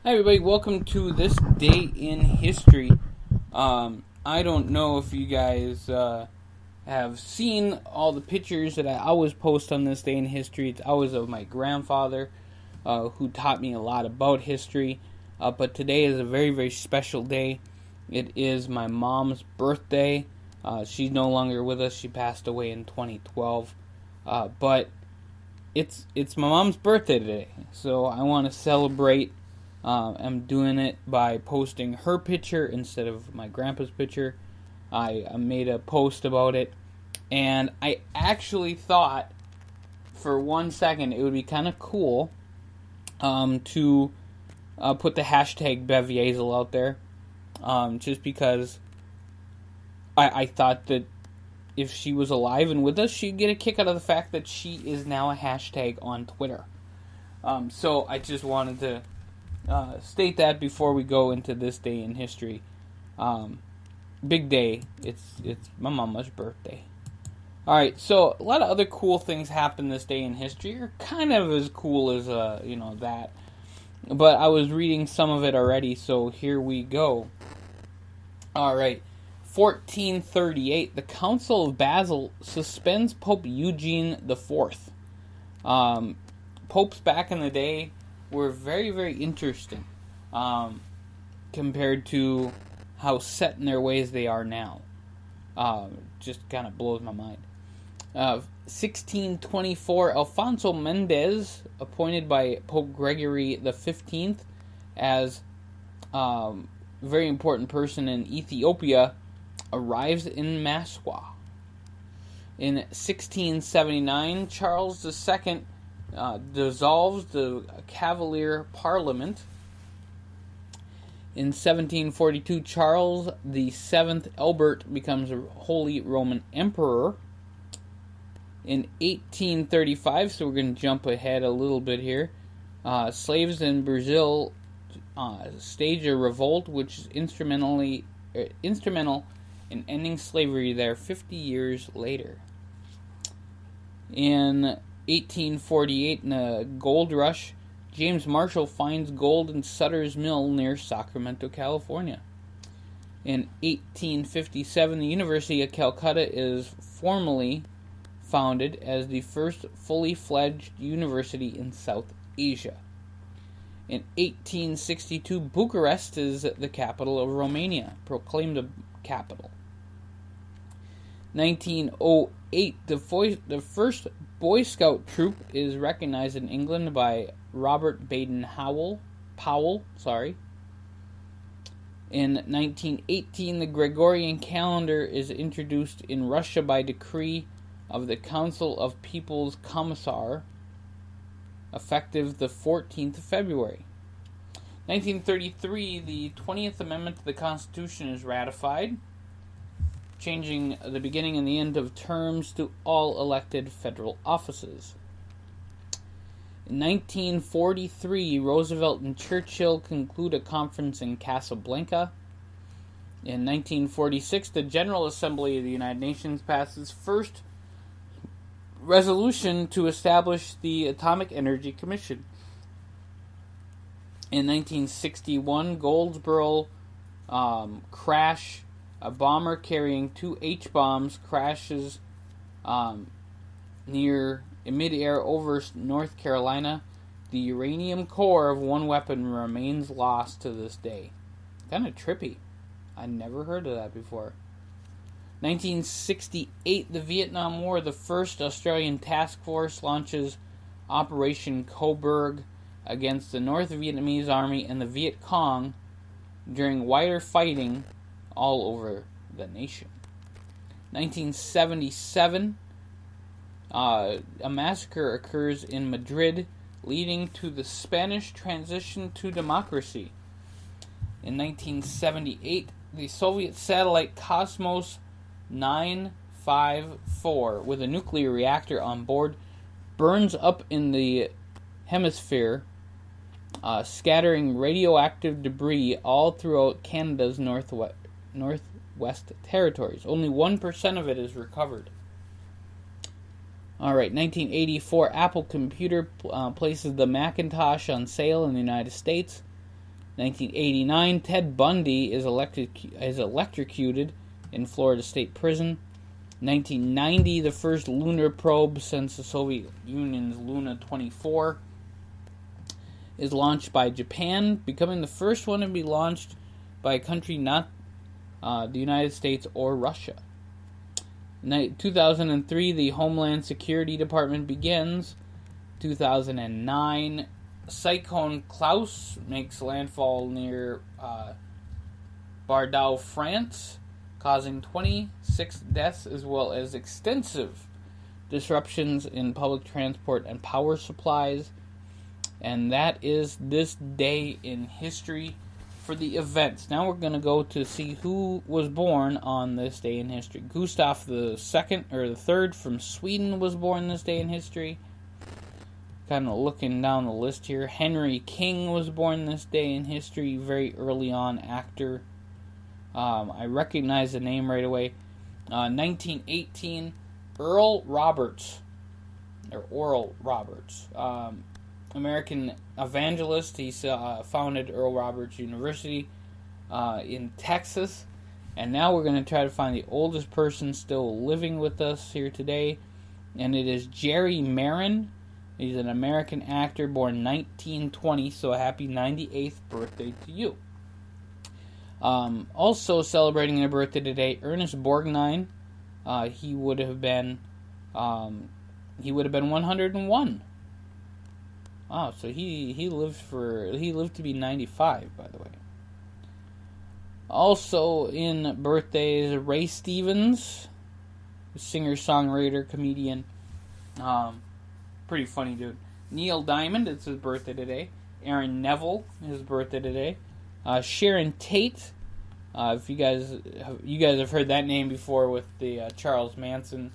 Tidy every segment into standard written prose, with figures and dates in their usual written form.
Hi everybody, welcome to this day in history. I don't know if you guys have seen all the pictures that I always post on this day in history. It's always of my grandfather, who taught me a lot about history. But today is a very, very special day. It is my mom's birthday. She's no longer with us. She passed away in 2012. But it's my mom's birthday today, so I want to celebrate. I'm doing it by posting her picture instead of my grandpa's picture. I made a post about it, and I actually thought for 1 second it would be kind of cool to put the hashtag Beviazel out there, just because I thought that if she was alive and with us, she'd get a kick out of the fact that she is now a hashtag on Twitter. So I just wanted to state that before we go into this day in history. Big day. It's my mama's birthday. Alright, so a lot of other cool things happen this day in history. Are kind of as cool as that. But I was reading some of it already, so here we go. Alright. 1438, the Council of Basel suspends Pope Eugene IV. Popes back in the day were very, very interesting compared to how set in their ways they are now. Just kind of blows my mind. 1624, Alfonso Mendez, appointed by Pope Gregory XV as a very important person in Ethiopia, arrives in Massawa. In 1679, Charles II dissolves the Cavalier Parliament. In 1742, Charles VII Albert becomes a Holy Roman Emperor. In 1835, so we're going to jump ahead a little bit here, slaves in Brazil stage a revolt which is instrumental in ending slavery there 50 years later. In 1848, in a gold rush, James Marshall finds gold in Sutter's Mill near Sacramento, California. In 1857, the University of Calcutta is formally founded as the first fully fledged university in South Asia. In 1862, Bucharest is the capital of Romania, proclaimed a capital. 1908, the first Boy Scout troop is recognized in England by Robert Baden-Powell. In 1918, the Gregorian calendar is introduced in Russia by decree of the Council of People's Commissar, effective the 14th of February. 1933, the 20th Amendment to the Constitution is ratified, changing the beginning and the end of terms to all elected federal offices. In 1943, Roosevelt and Churchill conclude a conference in Casablanca. In 1946, the General Assembly of the United Nations passes first resolution to establish the Atomic Energy Commission. In 1961, Goldsboro Crash, a bomber carrying 2 H-bombs, crashes near midair over North Carolina. The uranium core of one weapon remains lost to this day. Kind of trippy. I never heard of that before. 1968, the Vietnam War, the first Australian task force launches Operation Coburg against the North Vietnamese Army and the Viet Cong during wider fighting all over the nation. 1977, a massacre occurs in Madrid, leading to the Spanish transition to democracy. In 1978, the Soviet satellite Cosmos 954, with a nuclear reactor on board, burns up in the hemisphere, scattering radioactive debris all throughout Canada's northwest territories. Only 1% of it is recovered. Alright, 1984, Apple Computer places the Macintosh on sale in the United States. 1989, Ted Bundy is electrocuted in Florida State Prison. 1990, the first lunar probe since the Soviet Union's Luna 24 is launched by Japan, becoming the first one to be launched by a country not the United States or Russia. 2003, the Homeland Security Department begins. 2009, Cyclone Klaus makes landfall near Bordeaux, France, causing 26 deaths as well as extensive disruptions in public transport and power supplies. And that is this day in history for the events. Now we're going to go to see who was born on this day in history. Gustav the Third from Sweden was born this day in history. Kind of looking down the list here. Henry King was born this day in history. Very early on actor. I recognize the name right away. 1918, Oral Roberts. American evangelist. He founded Oral Roberts University in Texas. And now we're going to try to find the oldest person still living with us here today. And it is Jerry Maren. He's an American actor born 1920. So a happy 98th birthday to you. Also celebrating their birthday today, Ernest Borgnine. He would have been 101. Oh, so he lived to be 95, by the way. Also in birthdays, Ray Stevens, singer, songwriter, comedian, pretty funny dude. Neil Diamond, it's his birthday today. Aaron Neville, his birthday today. Sharon Tate, if you guys have heard that name before with the Charles Manson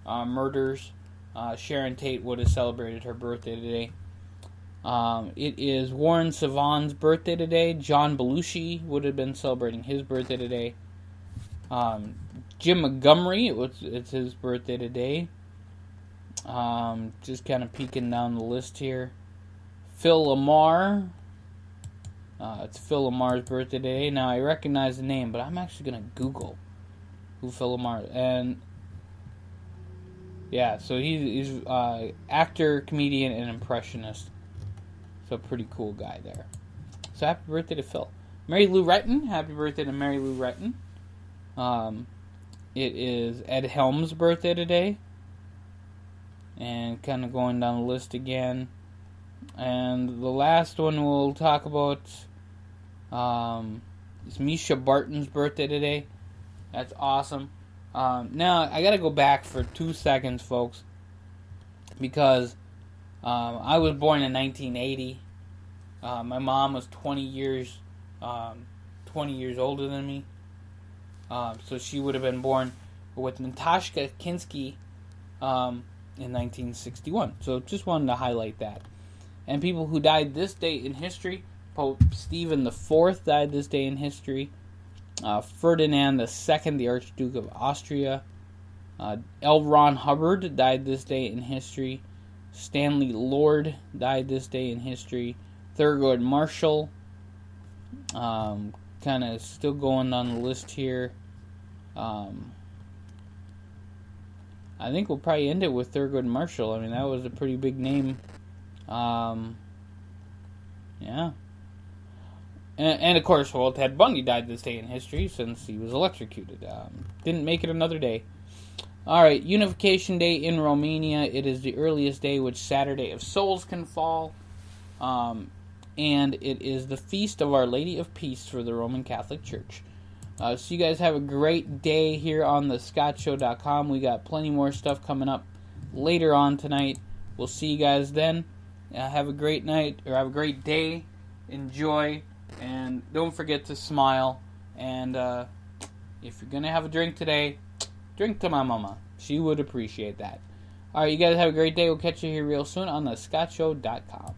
murders, Sharon Tate would have celebrated her birthday today. It is Warren Zevon's birthday today. John Belushi would have been celebrating his birthday today. Jim Montgomery, it's his birthday today. Just kind of peeking down the list here. Phil Lamarr. It's Phil Lamar's birthday today. Now, I recognize the name, but I'm actually going to Google who Phil Lamarr is. And, yeah, so he's actor, comedian, and impressionist. So, pretty cool guy there. So, happy birthday to Phil. Mary Lou Retton. Happy birthday to Mary Lou Retton. It is Ed Helms' birthday today. And kind of going down the list again. And the last one we'll talk about is Misha Barton's birthday today. That's awesome. Now, I gotta go back for 2 seconds, folks. Because I was born in 1980. My mom was 20 years older than me. So she would have been born with Natasha Kinski in 1961. So just wanted to highlight that. And people who died this day in history, Pope Stephen IV died this day in history. Ferdinand II, the Archduke of Austria. L. Ron Hubbard died this day in history. Stanley Lord died this day in history. Thurgood Marshall. Kind of still going on the list here. I think we'll probably end it with Thurgood Marshall. I mean, that was a pretty big name. Yeah. And of course, well, Ted Bundy died this day in history since he was electrocuted. Didn't make it another day. Alright, Unification Day in Romania. It is the earliest day which Saturday of Souls can fall. And it is the feast of Our Lady of Peace for the Roman Catholic Church. So you guys have a great day here on the scottshow.com. We got plenty more stuff coming up later on tonight. We'll see you guys then. Have a great night, or have a great day. Enjoy, and don't forget to smile. And if you're going to have a drink today, drink to my mama. She would appreciate that. Alright, you guys have a great day. We'll catch you here real soon on the scottshow.com.